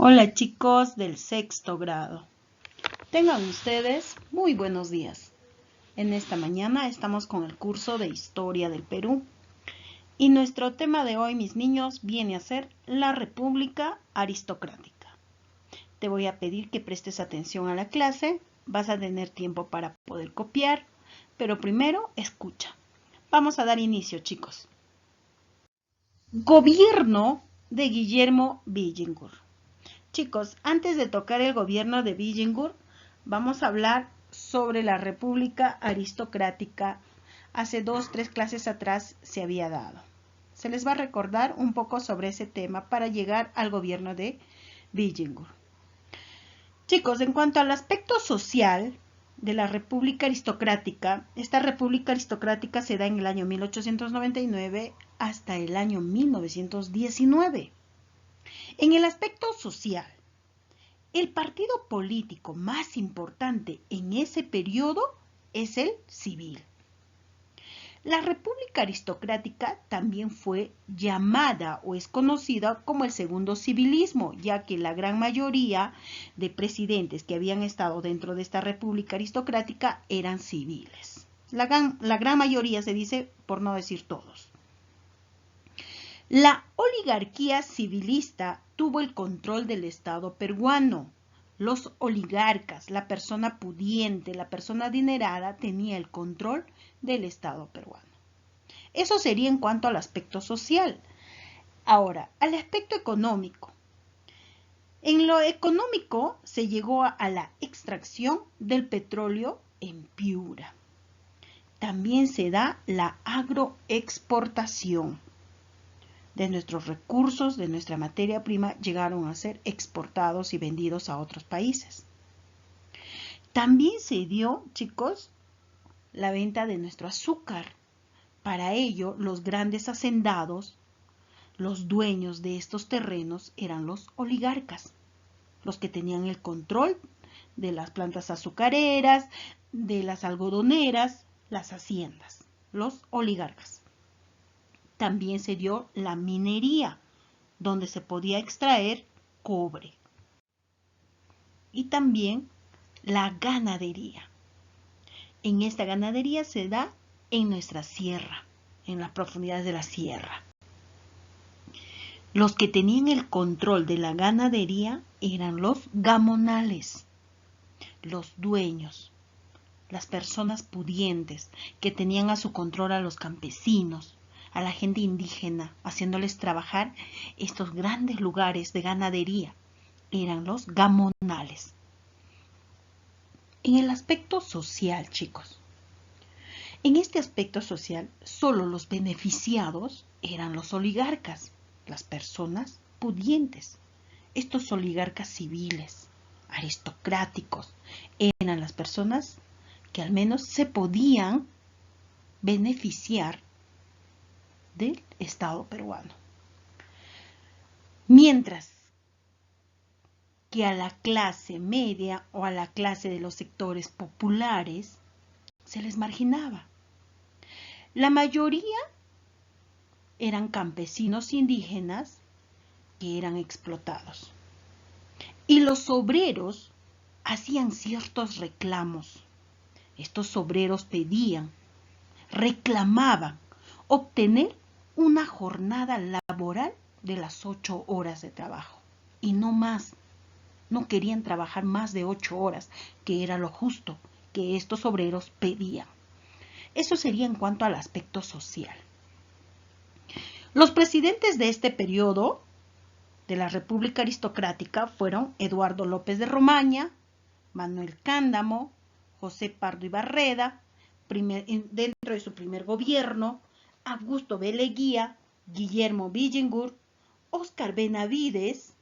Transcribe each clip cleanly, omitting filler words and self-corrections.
Hola chicos del sexto grado. Tengan ustedes muy buenos días. En esta mañana estamos con el curso de Historia del Perú. Y nuestro tema de hoy, mis niños, viene a ser la República Aristocrática. Te voy a pedir que prestes atención a la clase. Vas a tener tiempo para poder copiar, pero primero escucha. Vamos a dar inicio, chicos. Gobierno de Guillermo Billingur. Chicos, antes de tocar el gobierno de Billingur, vamos a hablar sobre la República Aristocrática. Hace 2-3 clases atrás se había dado. Se les va a recordar un poco sobre ese tema para llegar al gobierno de Billingur. Chicos, en cuanto al aspecto social de la República Aristocrática, esta República Aristocrática se da en el año 1899 hasta el año 1919. En el aspecto social, el partido político más importante en ese periodo es el civil. La República Aristocrática también fue llamada o es conocida como el segundo civilismo, ya que la gran mayoría de presidentes que habían estado dentro de esta República Aristocrática eran civiles. La gran mayoría se dice, por no decir todos. La oligarquía civilista tuvo el control del Estado peruano. Los oligarcas, la persona pudiente, la persona adinerada, tenía el control del Estado peruano. Eso sería en cuanto al aspecto social. Ahora, al aspecto económico. En lo económico se llegó a la extracción del petróleo en Piura. También se da la agroexportación. De nuestros recursos, de nuestra materia prima, llegaron a ser exportados y vendidos a otros países. También se dio, chicos, la venta de nuestro azúcar. Para ello, los grandes hacendados, los dueños de estos terrenos, eran los oligarcas, los que tenían el control de las plantas azucareras, de las algodoneras, las haciendas, los oligarcas. También se dio la minería, donde se podía extraer cobre. Y también la ganadería. En esta ganadería se da en nuestra sierra, en las profundidades de la sierra. Los que tenían el control de la ganadería eran los gamonales, los dueños, las personas pudientes que tenían a su control a los campesinos, a la gente indígena, haciéndoles trabajar estos grandes lugares de ganadería. Eran los gamonales. En el aspecto social, chicos. En este aspecto social, solo los beneficiados eran los oligarcas, las personas pudientes. Estos oligarcas civiles, aristocráticos, eran las personas que al menos se podían beneficiar del Estado peruano. Mientras que a la clase media o a la clase de los sectores populares se les marginaba. La mayoría eran campesinos indígenas que eran explotados. Y los obreros hacían ciertos reclamos. Estos obreros pedían, reclamaban obtener una jornada laboral de las 8 horas de trabajo y no más. No querían trabajar más de 8 horas, que era lo justo que estos obreros pedían. Eso sería en cuanto al aspecto social. Los presidentes de este periodo de la República Aristocrática fueron Eduardo López de Romaña, Manuel Cándamo, José Pardo y Barreda, dentro de su primer gobierno, Augusto B. Leguía, Guillermo Billingur, Óscar Benavides.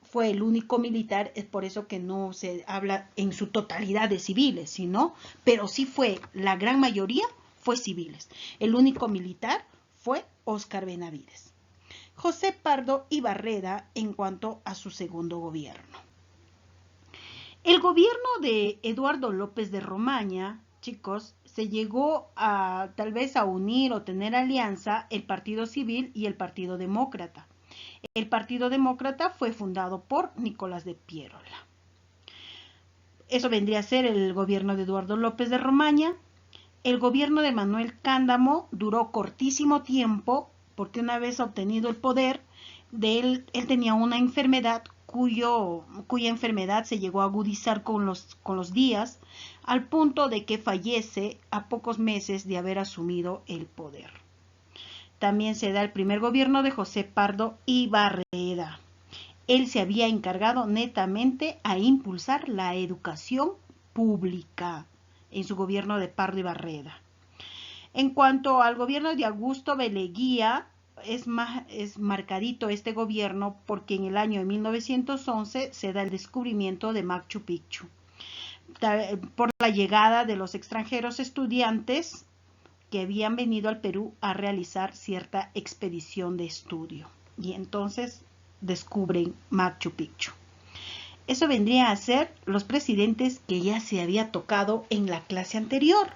Fue el único militar, es por eso que no se habla en su totalidad de civiles, sino, pero sí fue, la gran mayoría fue civiles. El único militar fue Óscar Benavides. José Pardo y Barreda en cuanto a su segundo gobierno. El gobierno de Eduardo López de Romaña, chicos, se llegó a tal vez a unir o tener alianza el Partido Civil y el Partido Demócrata. El Partido Demócrata fue fundado por Nicolás de Piérola. Eso vendría a ser el gobierno de Eduardo López de Romaña. El gobierno de Manuel Cándamo duró cortísimo tiempo porque una vez obtenido el poder, él tenía una enfermedad cuya enfermedad se llegó a agudizar con los días, al punto de que fallece a pocos meses de haber asumido el poder. También se da el primer gobierno de José Pardo y Barreda. Él se había encargado netamente a impulsar la educación pública en su gobierno de Pardo y Barreda. En cuanto al gobierno de Augusto Beleguía, es marcadito este gobierno porque en el año de 1911 se da el descubrimiento de Machu Picchu por la llegada de los extranjeros estudiantes que habían venido al Perú a realizar cierta expedición de estudio. Y entonces descubren Machu Picchu. Eso vendría a ser los presidentes que ya se había tocado en la clase anterior.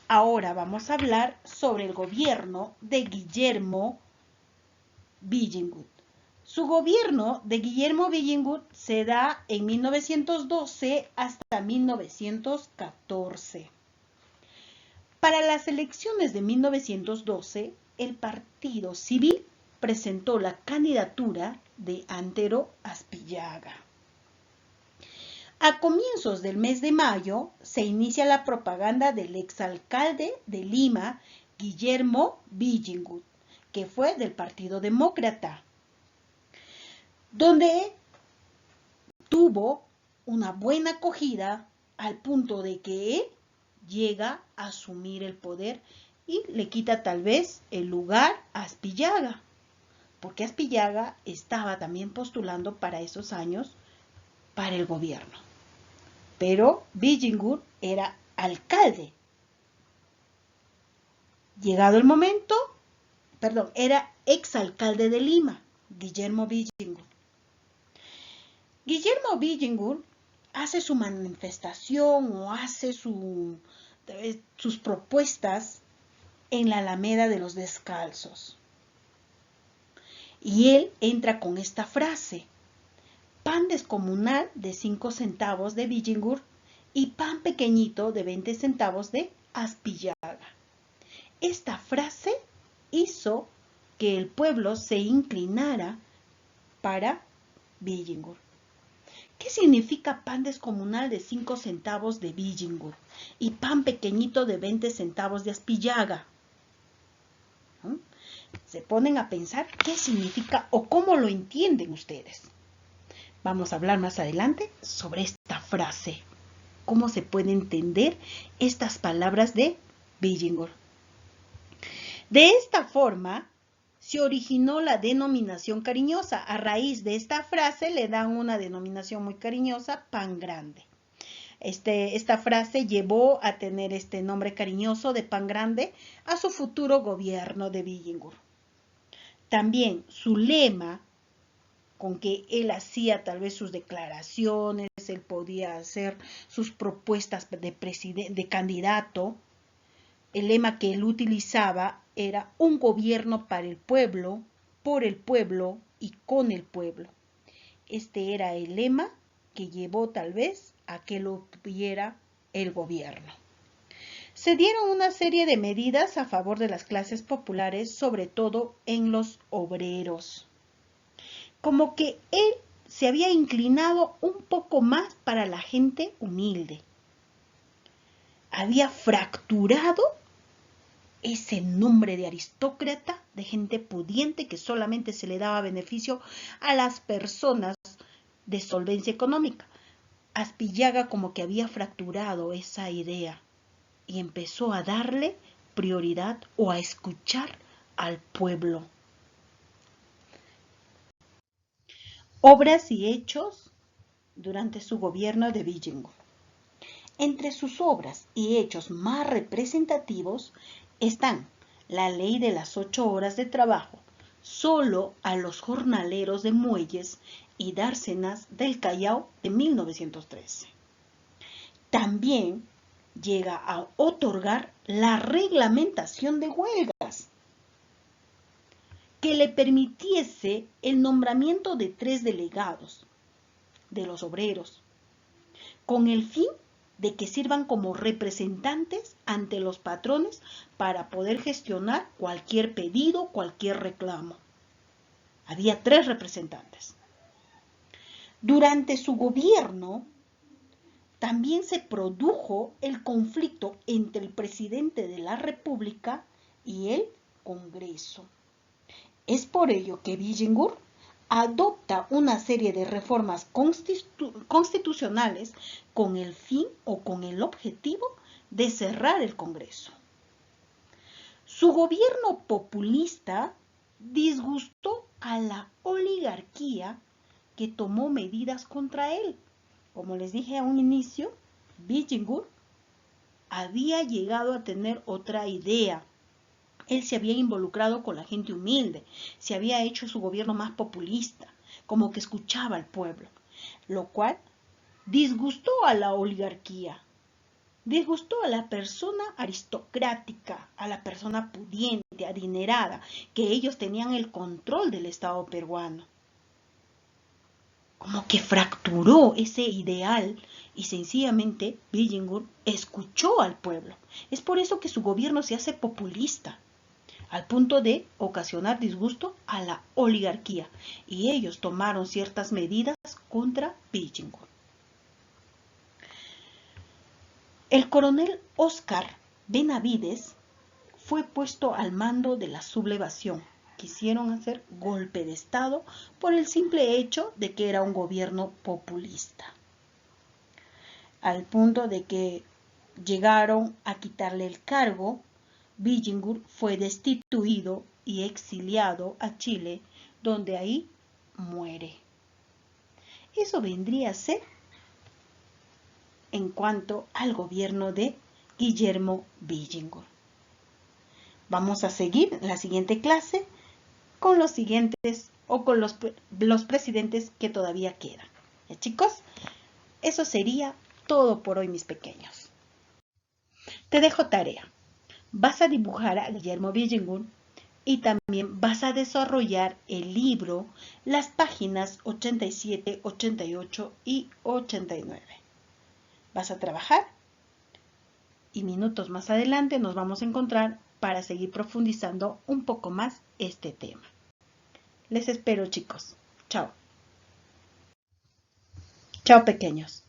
Ahora vamos a hablar sobre el gobierno de Guillermo Billingut. Su gobierno de Guillermo Billingut se da en 1912 hasta 1914. Para las elecciones de 1912, el Partido Civil presentó la candidatura de Antero Aspillaga. A comienzos del mes de mayo se inicia la propaganda del exalcalde de Lima, Guillermo Billingut, que fue del Partido Demócrata, donde tuvo una buena acogida al punto de que él llega a asumir el poder y le quita tal vez el lugar a Aspillaga, porque Aspillaga estaba también postulando para esos años para el gobierno. Pero Billingut era alcalde. Llegado el momento, era exalcalde de Lima, Guillermo Billingut. Guillermo Billingut hace su manifestación o hace sus propuestas en la Alameda de los Descalzos. Y él entra con esta frase: pan descomunal de 5 centavos de Billingut y pan pequeñito de 20 centavos de Aspillaga. Esta frase hizo que el pueblo se inclinara para Billingut. ¿Qué significa pan descomunal de 5 centavos de Billingut y pan pequeñito de 20 centavos de Aspillaga? ¿No? Se ponen a pensar qué significa o cómo lo entienden ustedes. Vamos a hablar más adelante sobre esta frase, cómo se puede entender estas palabras de Billingut. De esta forma se originó la denominación cariñosa. A raíz de esta frase le dan una denominación muy cariñosa, pan grande. Esta frase llevó a tener este nombre cariñoso de pan grande a su futuro gobierno de Billingut. También su lema, con que él hacía tal vez sus declaraciones, él podía hacer sus propuestas de candidato, el lema que él utilizaba era un gobierno para el pueblo, por el pueblo y con el pueblo. Este era el lema que llevó tal vez a que lo tuviera el gobierno. Se dieron una serie de medidas a favor de las clases populares, sobre todo en los obreros. Como que él se había inclinado un poco más para la gente humilde. Había fracturado ese nombre de aristócrata, de gente pudiente que solamente se le daba beneficio a las personas de solvencia económica. Aspillaga como que había fracturado esa idea y empezó a darle prioridad o a escuchar al pueblo. Obras y hechos durante su gobierno de Billingut. Entre sus obras y hechos más representativos están la ley de las 8 horas de trabajo solo a los jornaleros de muelles y dársenas del Callao de 1913. También llega a otorgar la reglamentación de huelgas. que le permitiese el nombramiento de 3 delegados de los obreros, con el fin de que sirvan como representantes ante los patrones para poder gestionar cualquier pedido, cualquier reclamo. Había 3 representantes. Durante su gobierno, también se produjo el conflicto entre el presidente de la República y el Congreso. Es por ello que Billingur adopta una serie de reformas constitucionales con el fin o con el objetivo de cerrar el Congreso. Su gobierno populista disgustó a la oligarquía que tomó medidas contra él. Como les dije a un inicio, Billingur había llegado a tener otra idea. Él se había involucrado con la gente humilde, se había hecho su gobierno más populista, como que escuchaba al pueblo, lo cual disgustó a la oligarquía, disgustó a la persona aristocrática, a la persona pudiente, adinerada, que ellos tenían el control del Estado peruano. Como que fracturó ese ideal y sencillamente Billingur escuchó al pueblo. Es por eso que su gobierno se hace populista, al punto de ocasionar disgusto a la oligarquía, y ellos tomaron ciertas medidas contra Billingur. El coronel Óscar Benavides fue puesto al mando de la sublevación. Quisieron hacer golpe de Estado por el simple hecho de que era un gobierno populista, al punto de que llegaron a quitarle el cargo. Billingur fue destituido y exiliado a Chile, donde ahí muere. Eso vendría a ser en cuanto al gobierno de Guillermo Billingur. Vamos a seguir en la siguiente clase con los siguientes o con los presidentes que todavía quedan. ¿Ya, chicos? Eso sería todo por hoy, mis pequeños. Te dejo tarea. Vas a dibujar a Guillermo Billingur y también vas a desarrollar el libro, las páginas 87, 88 y 89. Vas a trabajar y minutos más adelante nos vamos a encontrar para seguir profundizando un poco más este tema. Les espero, chicos. Chao. Chao, pequeños.